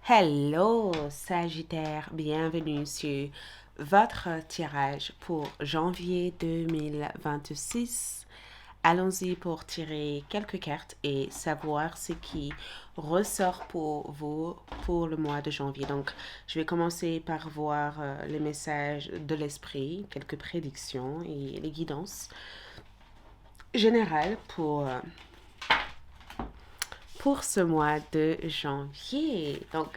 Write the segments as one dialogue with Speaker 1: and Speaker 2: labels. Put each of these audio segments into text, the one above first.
Speaker 1: Hello Sagittaire, bienvenue sur votre tirage pour janvier 2026. Allons-y pour tirer quelques cartes et savoir ce qui ressort pour vous pour le mois de janvier. Donc, je vais commencer par voir les messages de l'esprit, quelques prédictions et les guidances générales pour ce mois de janvier. Donc,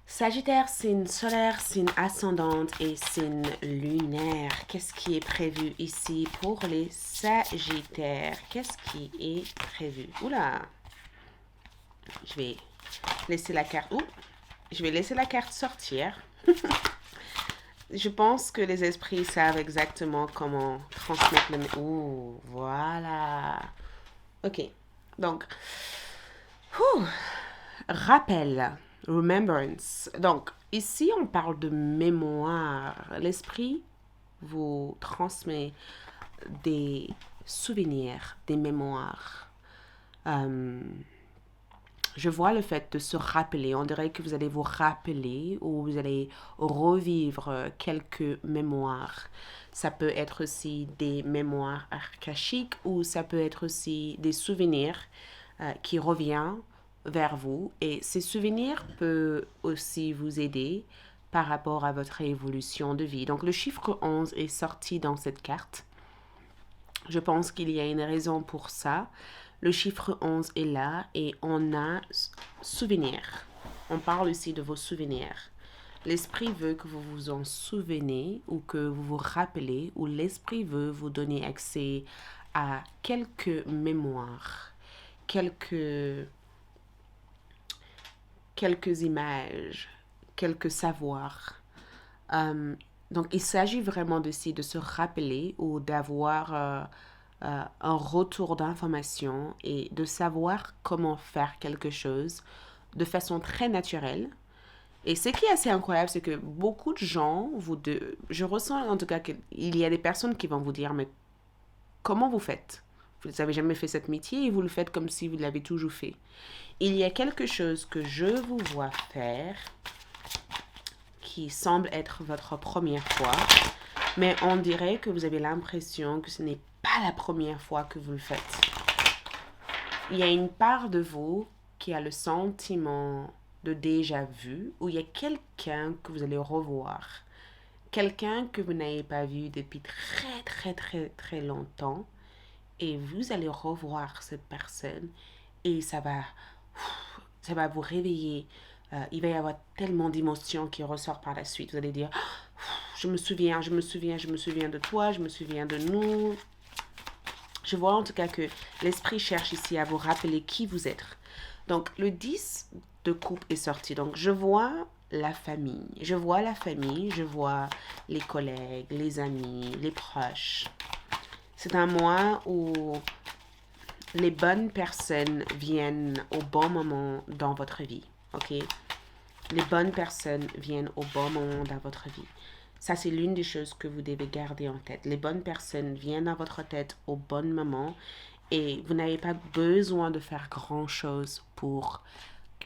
Speaker 1: Sagittaire, signe solaire, signe ascendante et signe lunaire. Qu'est-ce qui est prévu ici pour les Sagittaires? Qu'est-ce qui est prévu? Oula! Je vais laisser la carte. Je vais laisser la carte sortir. Je pense que les esprits savent exactement comment transmettre le... Ouh, voilà. Ok. Donc, rappel. Remembrance. Donc, ici, on parle de mémoire. L'esprit vous transmet des souvenirs, des mémoires. Je vois le fait de se rappeler. On dirait que vous allez vous rappeler ou vous allez revivre quelques mémoires. Ça peut être aussi des mémoires archaïques ou ça peut être aussi des souvenirs qui reviennent vers vous. Et ces souvenirs peuvent aussi vous aider par rapport à votre évolution de vie. Donc le chiffre 11 est sorti dans cette carte. Je pense qu'il y a une raison pour ça. Le chiffre 11 est là et on a souvenirs. On parle aussi de vos souvenirs. L'esprit veut que vous vous en souvenez ou que vous vous rappelez ou l'esprit veut vous donner accès à quelques mémoires, quelques images, quelques savoirs. Donc, il s'agit vraiment de se rappeler ou d'avoir un retour d'information et de savoir comment faire quelque chose de façon très naturelle. Et ce qui est assez incroyable, c'est que beaucoup de gens, je ressens en tout cas qu'il y a des personnes qui vont vous dire, mais comment vous faites? Vous n'avez jamais fait cet métier et vous le faites comme si vous l'avez toujours fait. Il y a quelque chose que je vous vois faire qui semble être votre première fois, mais on dirait que vous avez l'impression que ce n'est pas la première fois que vous le faites. Il y a une part de vous qui a le sentiment de déjà vu, où il y a quelqu'un que vous allez revoir, quelqu'un que vous n'avez pas vu depuis très très très très longtemps, et vous allez revoir cette personne, et ça va vous réveiller. Il va y avoir tellement d'émotions qui ressortent par la suite. Vous allez dire, je me souviens de toi, je me souviens de nous. Je vois en tout cas que l'esprit cherche ici à vous rappeler qui vous êtes. Donc, le 10 de coupe est sorti. Donc, je vois la famille. Je vois la famille, je vois les collègues, les amis, les proches. C'est un mois où les bonnes personnes viennent au bon moment dans votre vie. Ok? Les bonnes personnes viennent au bon moment dans votre vie. Ça, c'est l'une des choses que vous devez garder en tête. Les bonnes personnes viennent dans votre tête au bon moment et vous n'avez pas besoin de faire grand-chose pour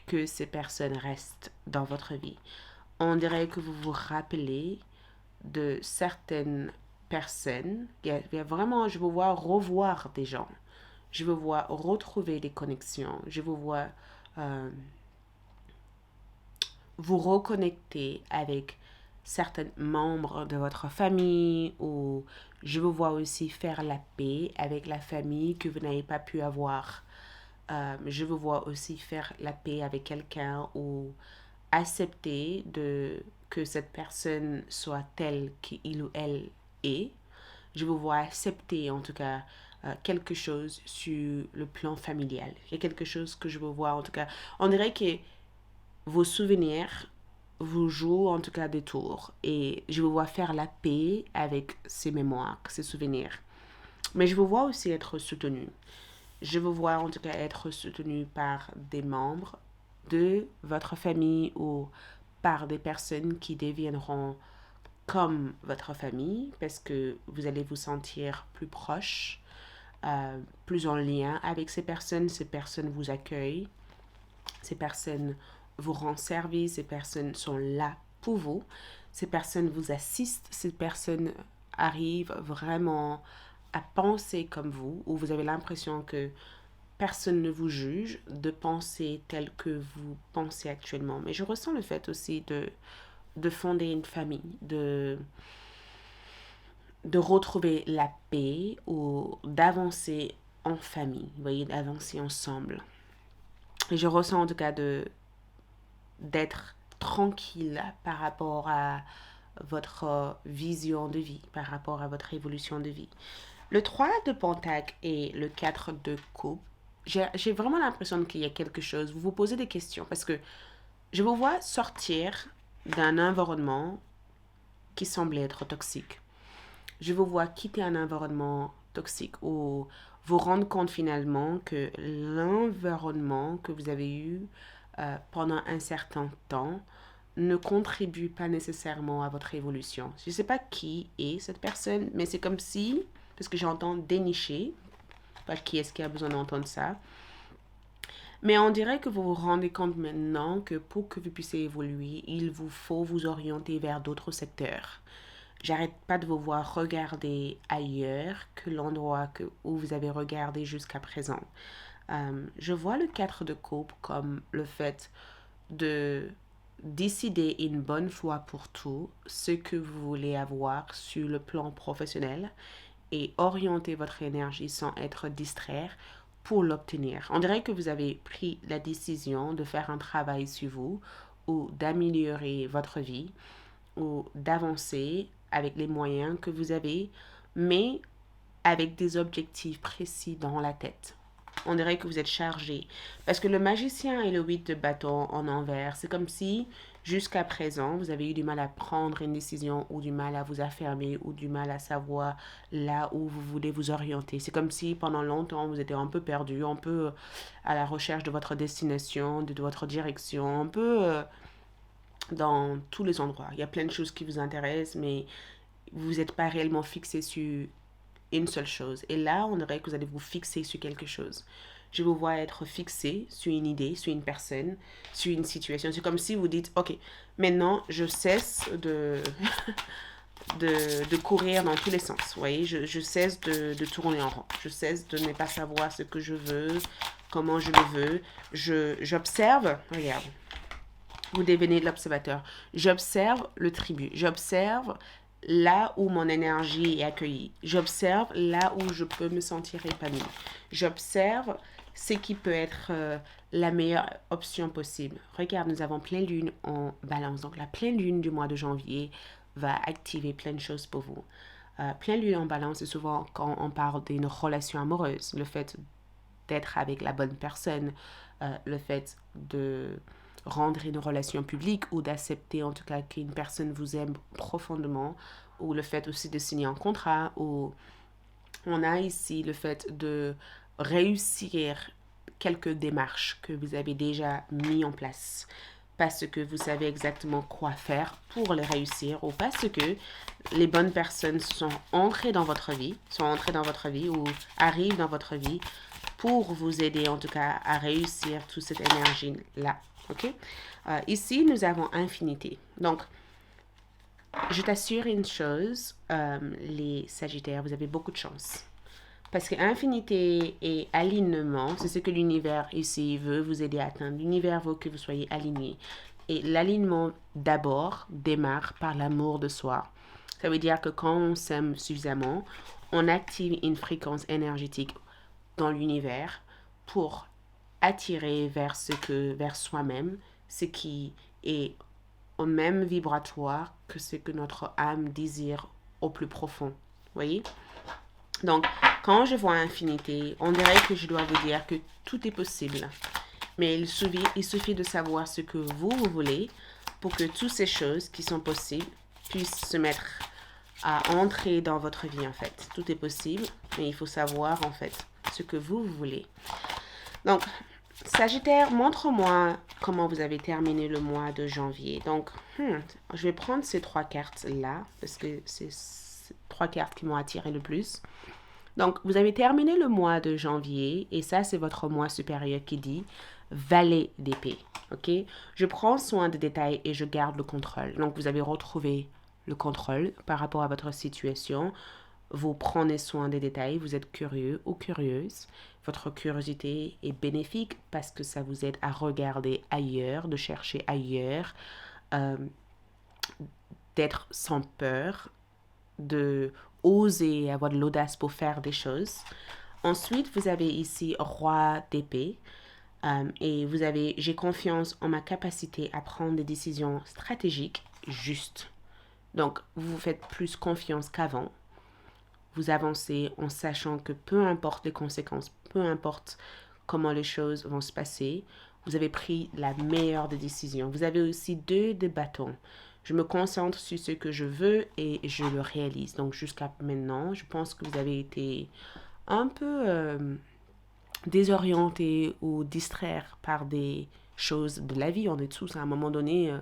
Speaker 1: que ces personnes restent dans votre vie. On dirait que vous vous rappelez de certaines personnes. Il y a vraiment, je vous vois revoir des gens. Je vous vois retrouver des connexions. Je vous vois vous reconnecter avec certains membres de votre famille ou je vous vois aussi faire la paix avec la famille que vous n'avez pas pu avoir. Je vous vois aussi faire la paix avec quelqu'un ou accepter que cette personne soit telle qu'il ou elle est. Je vous vois accepter en tout cas quelque chose sur le plan familial. Il y a quelque chose que je vous vois en tout cas. On dirait que vos souvenirs vous jouent en tout cas des tours et je vous vois faire la paix avec ces mémoires, ces souvenirs. Mais je vous vois aussi être soutenu. Je vous vois en tout cas être soutenu par des membres de votre famille ou par des personnes qui deviendront comme votre famille parce que vous allez vous sentir plus proche, plus en lien avec ces personnes vous accueillent, ces personnes vous rendent service, ces personnes sont là pour vous, ces personnes vous assistent, ces personnes arrivent vraiment à penser comme vous, ou vous avez l'impression que personne ne vous juge de penser tel que vous pensez actuellement. Mais je ressens le fait aussi de fonder une famille, de retrouver la paix ou d'avancer en famille, vous voyez, d'avancer ensemble. Et je ressens en tout cas d'être tranquille par rapport à votre vision de vie, par rapport à votre évolution de vie. Le 3 de Pentacle et le 4 de Coupe, j'ai vraiment l'impression qu'il y a quelque chose. Vous vous posez des questions parce que je vous vois sortir d'un environnement qui semblait être toxique. Je vous vois quitter un environnement toxique ou vous rendre compte finalement que l'environnement que vous avez eu pendant un certain temps ne contribue pas nécessairement à votre évolution. Je ne sais pas qui est cette personne, mais c'est comme si, parce que j'entends dénicher, pas qui est-ce qui a besoin d'entendre ça, mais on dirait que vous vous rendez compte maintenant que pour que vous puissiez évoluer, il vous faut vous orienter vers d'autres secteurs. J'arrête pas de vous voir regarder ailleurs que l'endroit où vous avez regardé jusqu'à présent. Je vois le 4 de coupe comme le fait de décider une bonne fois pour tout ce que vous voulez avoir sur le plan professionnel et orienter votre énergie sans être distrait pour l'obtenir. On dirait que vous avez pris la décision de faire un travail sur vous ou d'améliorer votre vie ou d'avancer avec les moyens que vous avez, mais avec des objectifs précis dans la tête. On dirait que vous êtes chargé. Parce que le magicien et le 8 de bâton en envers, c'est comme si jusqu'à présent, vous avez eu du mal à prendre une décision ou du mal à vous affirmer ou du mal à savoir là où vous voulez vous orienter. C'est comme si pendant longtemps, vous étiez un peu perdu, un peu à la recherche de votre destination, de votre direction, un peu dans tous les endroits. Il y a plein de choses qui vous intéressent, mais vous n'êtes pas réellement fixé sur une seule chose. Et là, on dirait que vous allez vous fixer sur quelque chose. Je vous vois être fixé sur une idée, sur une personne, sur une situation. C'est comme si vous dites, OK, maintenant, je cesse de courir dans tous les sens. Vous voyez, je cesse de tourner en rond. Je cesse de ne pas savoir ce que je veux, comment je le veux. J'observe, regarde, vous devenez l'observateur. J'observe le tribut. J'observe là où mon énergie est accueillie. J'observe là où je peux me sentir épanouie. J'observe ce qui peut être la meilleure option possible. Regarde, nous avons pleine lune en balance. Donc, la pleine lune du mois de janvier va activer plein de choses pour vous. Pleine lune en balance, c'est souvent quand on parle d'une relation amoureuse. Le fait d'être avec la bonne personne, le fait de rendre une relation publique ou d'accepter en tout cas qu'une personne vous aime profondément, ou le fait aussi de signer un contrat, ou on a ici le fait de réussir quelques démarches que vous avez déjà mis en place parce que vous savez exactement quoi faire pour les réussir ou parce que les bonnes personnes sont entrées dans votre vie, ou arrivent dans votre vie pour vous aider en tout cas à réussir toute cette énergie-là. Ok? Ici, nous avons infinité. Donc, je t'assure une chose, les Sagittaires, vous avez beaucoup de chance. Parce que infinité et alignement, c'est ce que l'univers ici veut vous aider à atteindre. L'univers veut que vous soyez aligné. Et l'alignement, d'abord, démarre par l'amour de soi. Ça veut dire que quand on s'aime suffisamment, on active une fréquence énergétique dans l'univers pour attirer vers soi-même ce qui est au même vibratoire que ce que notre âme désire au plus profond. Vous voyez? Donc, quand je vois infinité, on dirait que je dois vous dire que tout est possible. Mais il suffit de savoir ce que vous voulez pour que toutes ces choses qui sont possibles puissent se mettre à entrer dans votre vie, en fait. Tout est possible, mais il faut savoir, en fait, ce que vous voulez. Donc, Sagittaire, montre-moi comment vous avez terminé le mois de janvier. Donc, je vais prendre ces 3 cartes-là, parce que c'est ces 3 cartes qui m'ont attiré le plus. Donc, vous avez terminé le mois de janvier, et ça, c'est votre mois supérieur qui dit valet d'épée. Ok? Je prends soin des détails et je garde le contrôle. Donc, vous avez retrouvé le contrôle par rapport à votre situation. Vous prenez soin des détails, vous êtes curieux ou curieuse. Votre curiosité est bénéfique parce que ça vous aide à regarder ailleurs, de chercher ailleurs, euh, d'être sans peur, de oser avoir de l'audace pour faire des choses. Ensuite, vous avez ici roi d'épée. Et vous avez, j'ai confiance en ma capacité à prendre des décisions stratégiques justes. Donc, vous vous faites plus confiance qu'avant. Vous avancez en sachant que peu importe les conséquences, peu importe comment les choses vont se passer, vous avez pris la meilleure des décisions. Vous avez aussi 2 de bâtons. Je me concentre sur ce que je veux et je le réalise. Donc jusqu'à maintenant, je pense que vous avez été un peu désorienté ou distraire par des choses de la vie. On est tous à un moment donné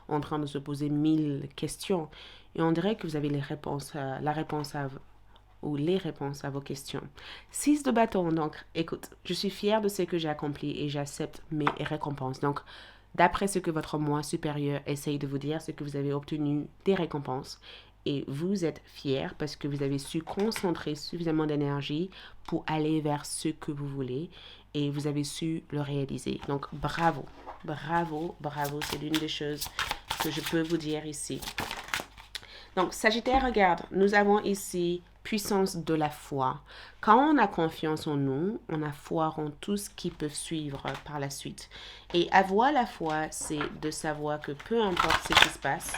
Speaker 1: en train de se poser 1000 questions. Et on dirait que vous avez les réponses, la réponse à ou les réponses à vos questions. 6 de bâton, donc écoute, je suis fière de ce que j'ai accompli et j'accepte mes récompenses. Donc, d'après ce que votre moi supérieur essaye de vous dire, c'est que vous avez obtenu des récompenses et vous êtes fier parce que vous avez su concentrer suffisamment d'énergie pour aller vers ce que vous voulez et vous avez su le réaliser. Donc, bravo, bravo, bravo, c'est l'une des choses que je peux vous dire ici. Donc, Sagittaire, regarde, nous avons ici puissance de la foi. Quand on a confiance en nous, on a foi en tout ce qui peut suivre par la suite. Et avoir la foi, c'est de savoir que peu importe ce qui se passe,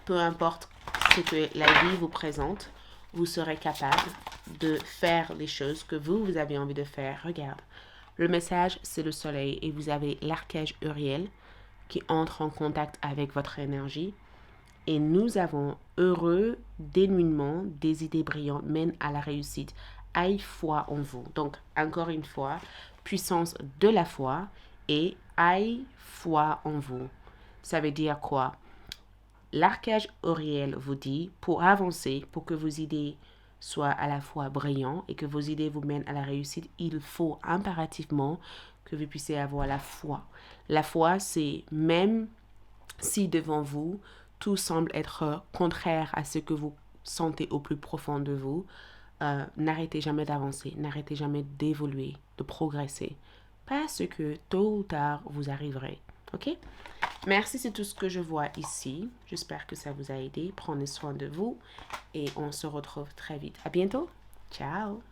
Speaker 1: peu importe ce que la vie vous présente, vous serez capable de faire les choses que vous avez envie de faire. Regarde, le message, c'est le soleil et vous avez l'archange Uriel qui entre en contact avec votre énergie. Et nous avons heureux dénouement des idées brillantes mènent à la réussite. Aie foi en vous. Donc, encore une fois, puissance de la foi et aie foi en vous. Ça veut dire quoi? L'archange Uriel vous dit, pour avancer, pour que vos idées soient à la fois brillantes et que vos idées vous mènent à la réussite, il faut impérativement que vous puissiez avoir la foi. La foi, c'est même si devant vous, tout semble être contraire à ce que vous sentez au plus profond de vous, n'arrêtez jamais d'avancer, n'arrêtez jamais d'évoluer, de progresser. Parce que tôt ou tard, vous arriverez. OK? Merci, c'est tout ce que je vois ici. J'espère que ça vous a aidé. Prenez soin de vous et on se retrouve très vite. À bientôt. Ciao!